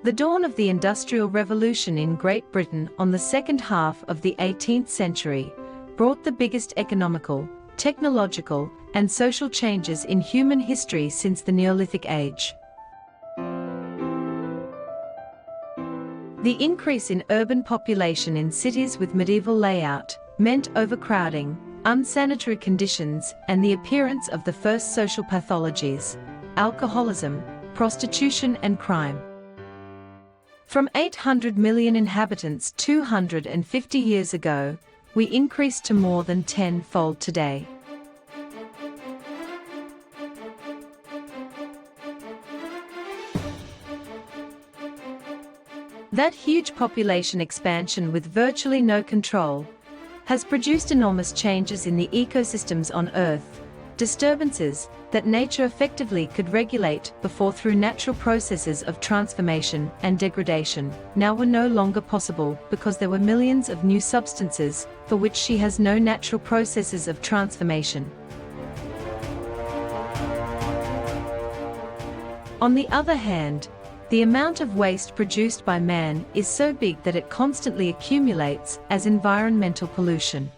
The dawn of the Industrial Revolution in Great Britain on the second half of the 18th century brought the biggest economical, technological, and social changes in human history since the Neolithic age. The increase in urban population in cities with medieval layout meant overcrowding, unsanitary conditions, and the appearance of the first social pathologies: alcoholism, prostitution, and crime. From 800 million inhabitants 250 years ago, we increased to more than tenfold today. That huge population expansion with virtually no control has produced enormous changes in the ecosystems on Earth, disturbances that nature effectively could regulate before through natural processes of transformation and degradation now were no longer possible because there were millions of new substances for which she has no natural processes of transformation. On the other hand, the amount of waste produced by man is so big that it constantly accumulates as environmental pollution.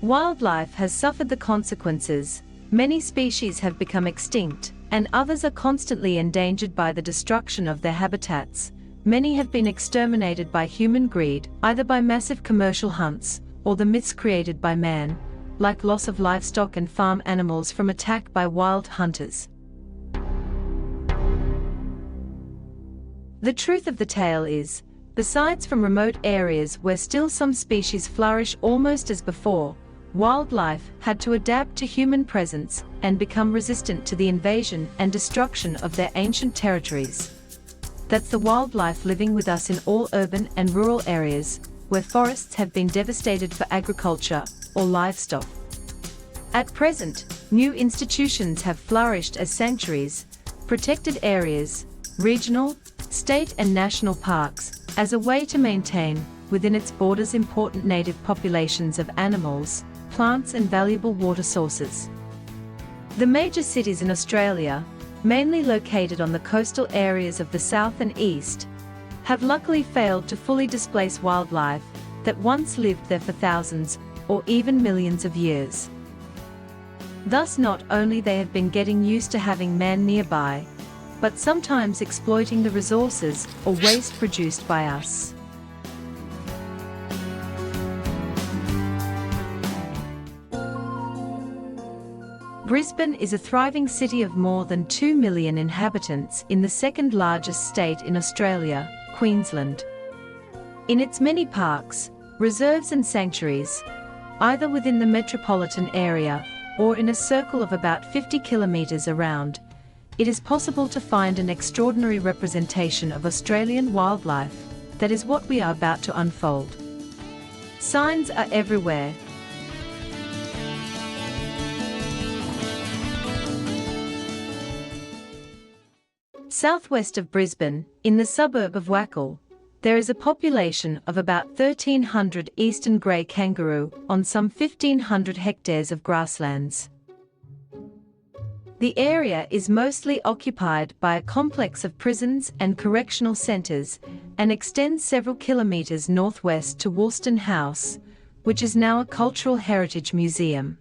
Wildlife has suffered the consequences. Many species have become extinct, and others are constantly endangered by the destruction of their habitats. Many have been exterminated by human greed, either by massive commercial hunts, or the myths created by man, like loss of livestock and farm animals from attack by wild hunters. The truth of the tale is, besides from remote areas where still some species flourish almost as before, wildlife had to adapt to human presence and become resistant to the invasion and destruction of their ancient territories. That's the wildlife living with us in all urban and rural areas, where forests have been devastated for agriculture or livestock. At present, new institutions have flourished as sanctuaries, protected areas, regional, state and national parks, as a way to maintain, within its borders, important native populations of animals, plants and valuable water sources. The major cities in Australia, mainly located on the coastal areas of the south and east, have luckily failed to fully displace wildlife that once lived there for thousands or even millions of years. Thus not only they have been getting used to having man nearby, but sometimes exploiting the resources or waste produced by us. Brisbane is a thriving city of more than 2 million inhabitants in the second largest state in Australia, Queensland. In its many parks, reserves and sanctuaries, either within the metropolitan area or in a circle of about 50 kilometres around, it is possible to find an extraordinary representation of Australian wildlife. That is what we are about to unfold. Signs are everywhere. Southwest of Brisbane, in the suburb of Wackle, there is a population of about 1,300 eastern grey kangaroo on some 1,500 hectares of grasslands. The area is mostly occupied by a complex of prisons and correctional centres and extends several kilometres northwest to Woolston House, which is now a cultural heritage museum.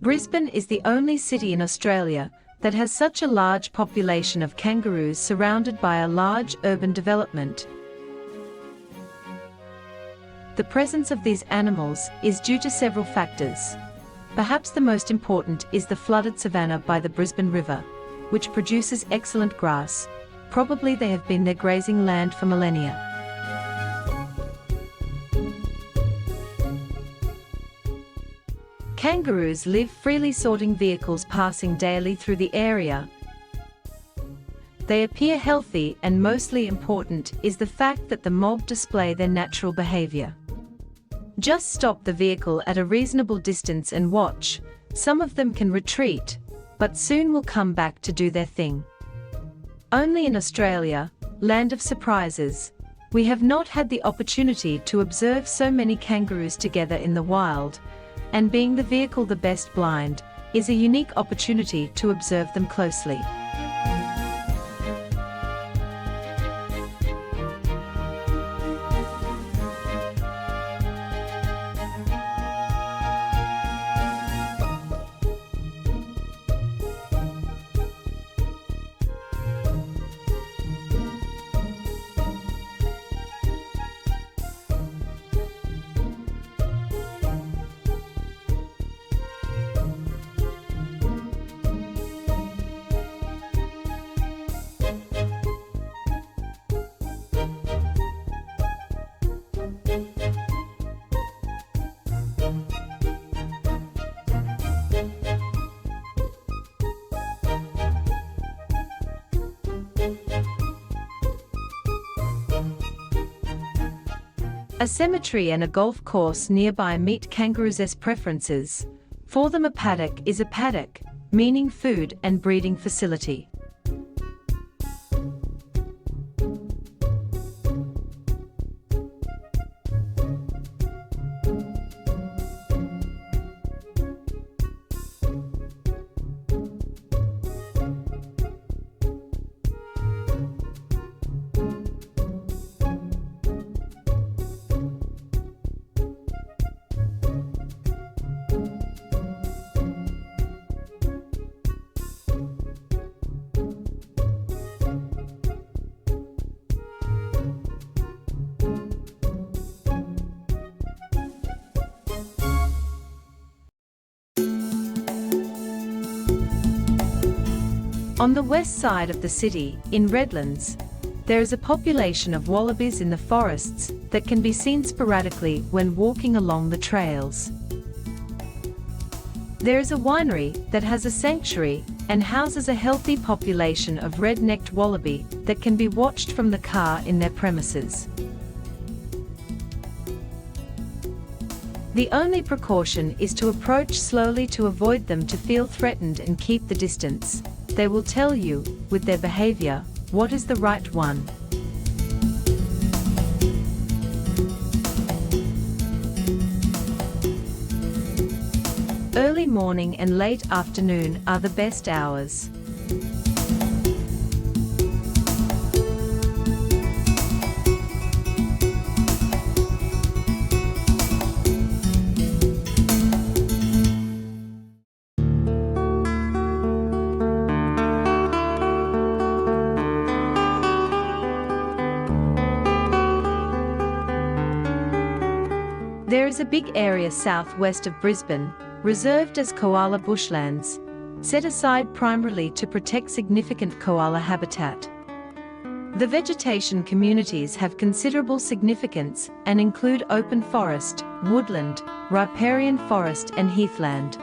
Brisbane is the only city in Australia that has such a large population of kangaroos surrounded by a large urban development. The presence of these animals is due to several factors. Perhaps the most important is the flooded savanna by the Brisbane River, which produces excellent grass. Probably they have been their grazing land for millennia. Kangaroos live freely, sorting vehicles passing daily through the area. They appear healthy, and mostly important is the fact that the mob display their natural behavior. Just stop the vehicle at a reasonable distance and watch. Some of them can retreat, but soon will come back to do their thing. Only in Australia, land of surprises, we have not had the opportunity to observe so many kangaroos together in the wild, and being the vehicle the best blind, is a unique opportunity to observe them closely. A cemetery and a golf course nearby meet kangaroos' preferences. For them, a paddock is a paddock, meaning food and breeding facility. On the west side of the city, in Redlands, there is a population of wallabies in the forests that can be seen sporadically when walking along the trails. There is a winery that has a sanctuary and houses a healthy population of red-necked wallaby that can be watched from the car in their premises. The only precaution is to approach slowly to avoid them to feel threatened and keep the distance. They will tell you, with their behavior, what is the right one. Early morning and late afternoon are the best hours. There is a big area southwest of Brisbane, reserved as koala bushlands, set aside primarily to protect significant koala habitat. The vegetation communities have considerable significance and include open forest, woodland, riparian forest and heathland.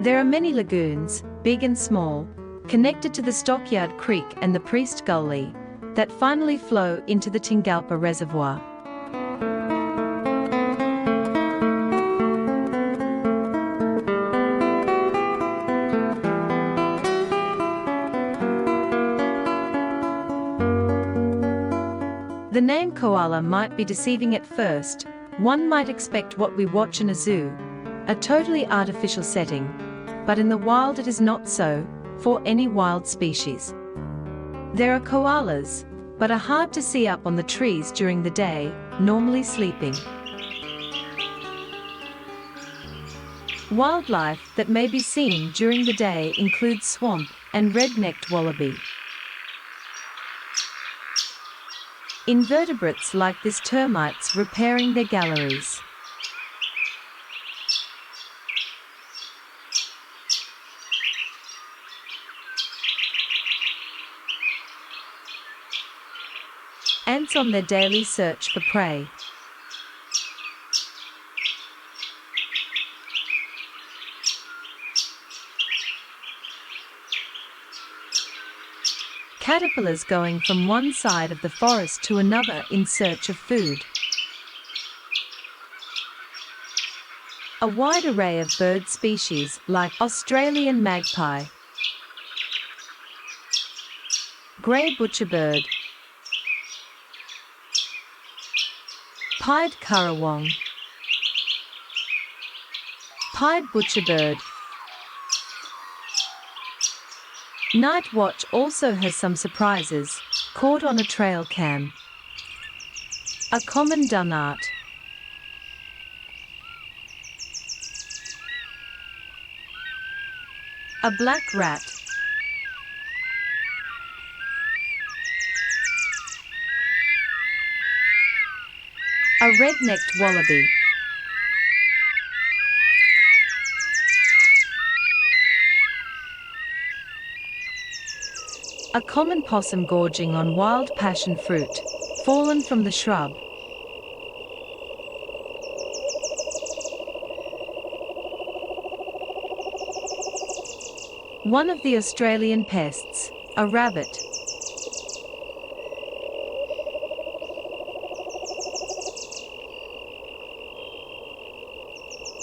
There are many lagoons, big and small, connected to the Stockyard Creek and the Priest Gully, that finally flow into the Tingalpa Reservoir. The name koala might be deceiving at first. One might expect what we watch in a zoo, a totally artificial setting, but in the wild it is not so, for any wild species. There are koalas, but are hard to see up on the trees during the day, normally sleeping. Wildlife that may be seen during the day includes swamp and red-necked wallaby. Invertebrates like this termites repairing their galleries. Ants on their daily search for prey. Caterpillars going from one side of the forest to another in search of food. A wide array of bird species like Australian magpie, grey butcherbird, Pied currawong. Pied butcherbird. Night watch also has some surprises, caught on a trail cam. A common dunnart. A black rat. A red-necked wallaby. A common possum gorging on wild passion fruit, fallen from the shrub. One of the Australian pests, a rabbit.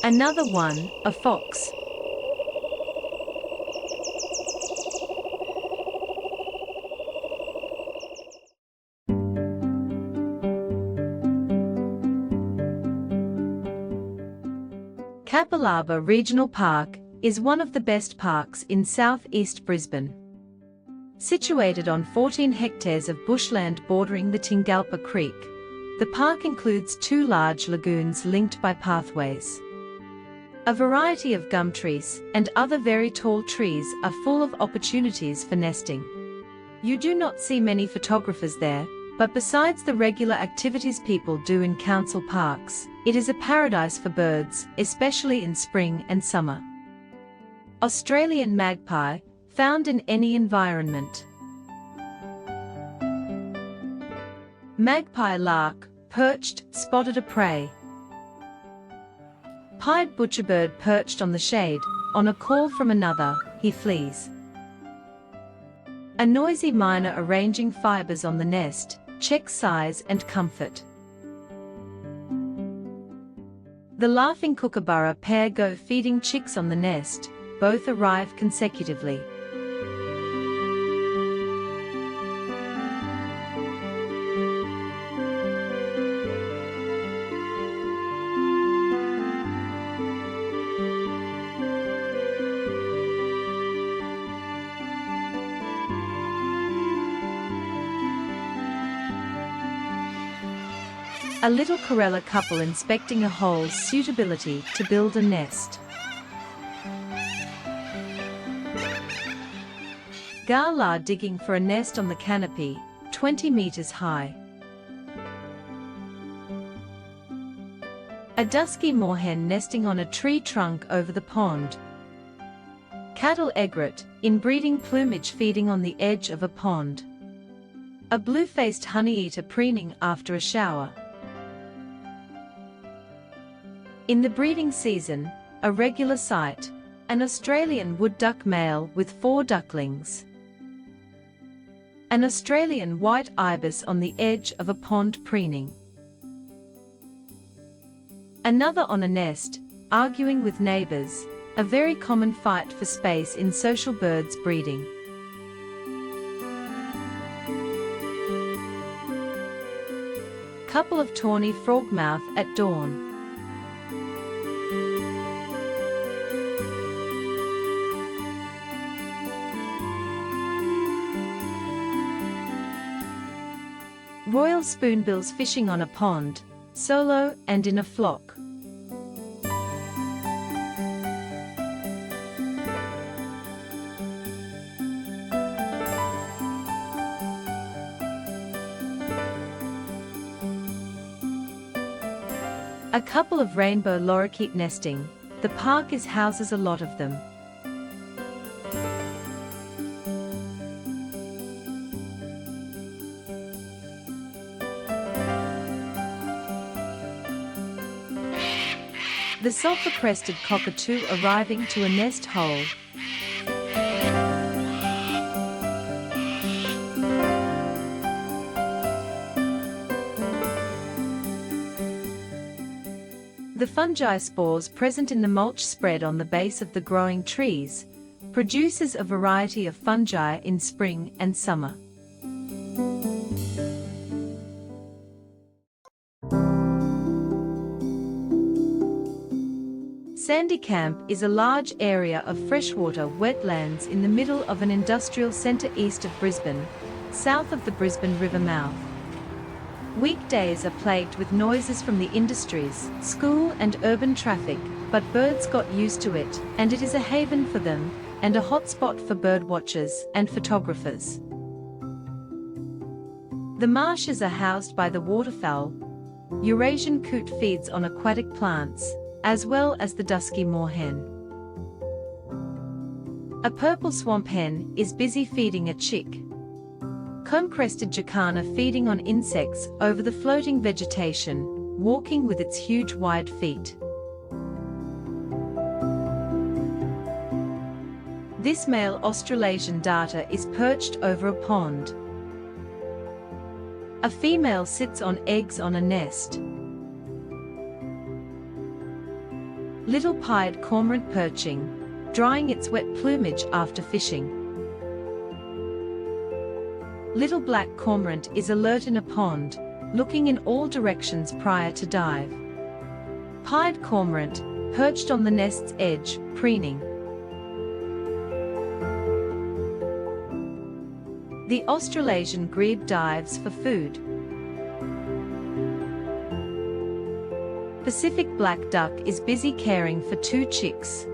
Another one, a fox. Capalaba Regional Park is one of the best parks in southeast Brisbane. Situated on 14 hectares of bushland bordering the Tingalpa Creek, the park includes 2 large lagoons linked by pathways. A variety of gum trees and other very tall trees are full of opportunities for nesting. You do not see many photographers there, but besides the regular activities people do in council parks, it is a paradise for birds, especially in spring and summer. Australian magpie, found in any environment. Magpie lark, perched, spotted a prey. Pied butcherbird perched on the shade, on a call from another, he flees. A noisy miner arranging fibers on the nest, checks size and comfort. The laughing kookaburra pair go feeding chicks on the nest, both arrive consecutively. A little Corella couple inspecting a hole's suitability to build a nest. Gala digging for a nest on the canopy, 20 meters high. A dusky moorhen nesting on a tree trunk over the pond. Cattle egret, in breeding plumage feeding on the edge of a pond. A blue-faced honeyeater preening after a shower. In the breeding season, a regular sight, an Australian wood duck male with 4 ducklings. An Australian white ibis on the edge of a pond preening. Another on a nest, arguing with neighbors, a very common fight for space in social birds breeding. Couple of tawny frogmouth at dawn. Royal spoonbills fishing on a pond, solo and in a flock. A couple of rainbow lorikeet nesting, the park houses a lot of them. The sulphur-crested cockatoo arriving to a nest hole. The fungi spores present in the mulch spread on the base of the growing trees produces a variety of fungi in spring and summer. Sandy Camp is a large area of freshwater wetlands in the middle of an industrial centre east of Brisbane, south of the Brisbane River mouth. Weekdays are plagued with noises from the industries, school and urban traffic, but birds got used to it, and it is a haven for them, and a hotspot for bird watchers and photographers. The marshes are housed by the waterfowl. Eurasian coot feeds on aquatic plants, as well as the dusky moorhen. A purple swamp hen is busy feeding a chick. Comb-crested jacana feeding on insects over the floating vegetation, walking with its huge wide feet. This male Australasian darter is perched over a pond. A female sits on eggs on a nest. Little pied cormorant perching, drying its wet plumage after fishing. Little black cormorant is alert in a pond, looking in all directions prior to dive. Pied cormorant, perched on the nest's edge, preening. The Australasian grebe dives for food. Pacific black duck is busy caring for two chicks.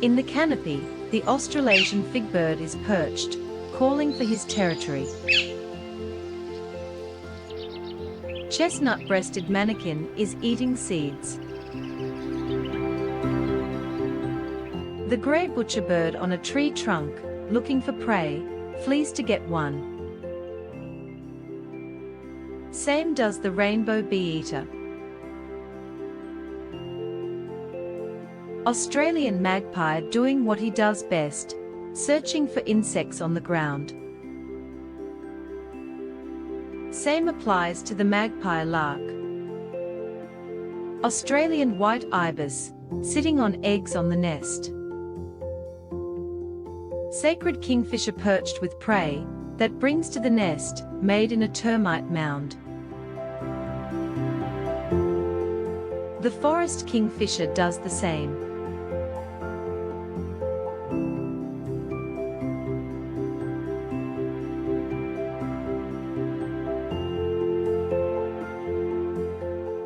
In the canopy, the Australasian figbird is perched, calling for his territory. Chestnut-breasted manakin is eating seeds. The grey butcherbird on a tree trunk, looking for prey, flees to get one. Same does the rainbow bee-eater. Australian magpie doing what he does best, searching for insects on the ground. Same applies to the magpie lark. Australian white ibis, sitting on eggs on the nest. Sacred kingfisher perched with prey, that brings to the nest, made in a termite mound. The forest kingfisher does the same.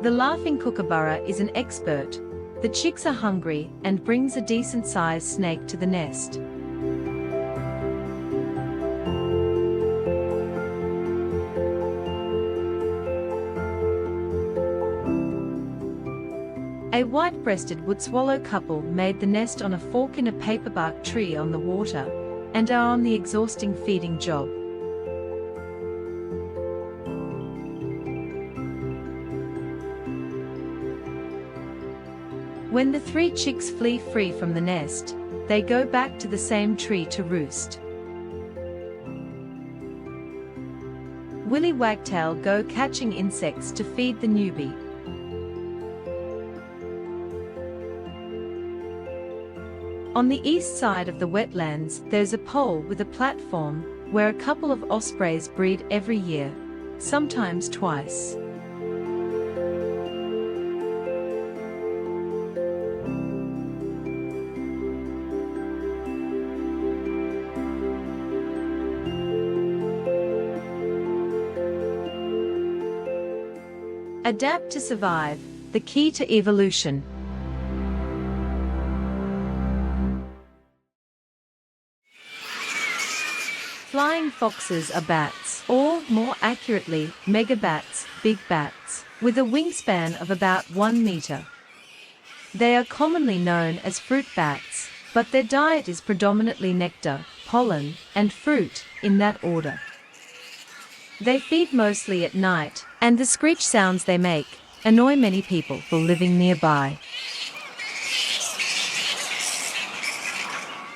The laughing kookaburra is an expert. The chicks are hungry and brings a decent-sized snake to the nest. A white-breasted wood swallow couple made the nest on a fork in a paperbark tree on the water, and are on the exhausting feeding job. When the three chicks flee free from the nest, they go back to the same tree to roost. Willy Wagtail go catching insects to feed the newbie. On the east side of the wetlands, there's a pole with a platform, where a couple of ospreys breed every year, sometimes twice. Adapt to survive, the key to evolution. Flying foxes are bats, or, more accurately, megabats, big bats, with a wingspan of about 1 meter. They are commonly known as fruit bats, but their diet is predominantly nectar, pollen, and fruit, in that order. They feed mostly at night, and the screech sounds they make annoy many people living nearby.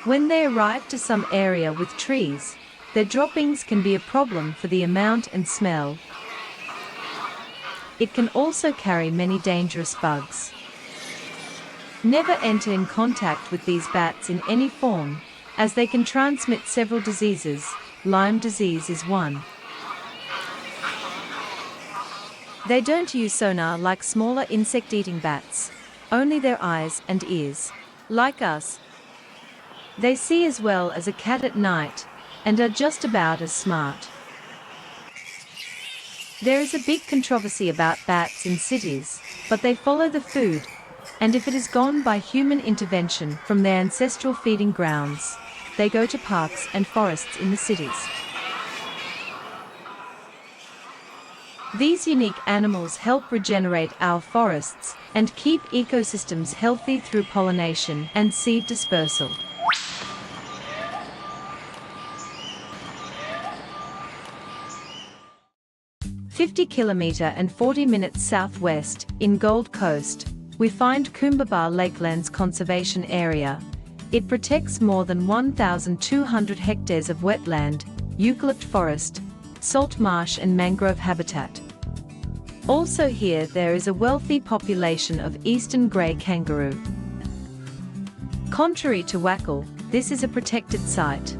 When they arrive to some area with trees, their droppings can be a problem for the amount and smell. It can also carry many dangerous bugs. Never enter in contact with these bats in any form, as they can transmit several diseases. Lyme disease is one. They don't use sonar like smaller insect-eating bats, only their eyes and ears. Like us, they see as well as a cat at night, and are just about as smart. There is a big controversy about bats in cities, but they follow the food, and if it is gone by human intervention from their ancestral feeding grounds, they go to parks and forests in the cities. These unique animals help regenerate our forests and keep ecosystems healthy through pollination and seed dispersal. "50 km and 40 minutes southwest, in Gold Coast, we find Coombabah Lakelands Conservation Area. It protects more than 1,200 hectares of wetland, eucalypt forest, salt marsh and mangrove habitat. Also here there is a wealthy population of eastern grey kangaroo. Contrary to Wackle, this is a protected site.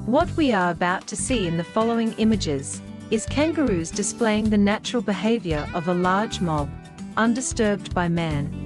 What we are about to see in the following images is kangaroos displaying the natural behavior of a large mob, undisturbed by man.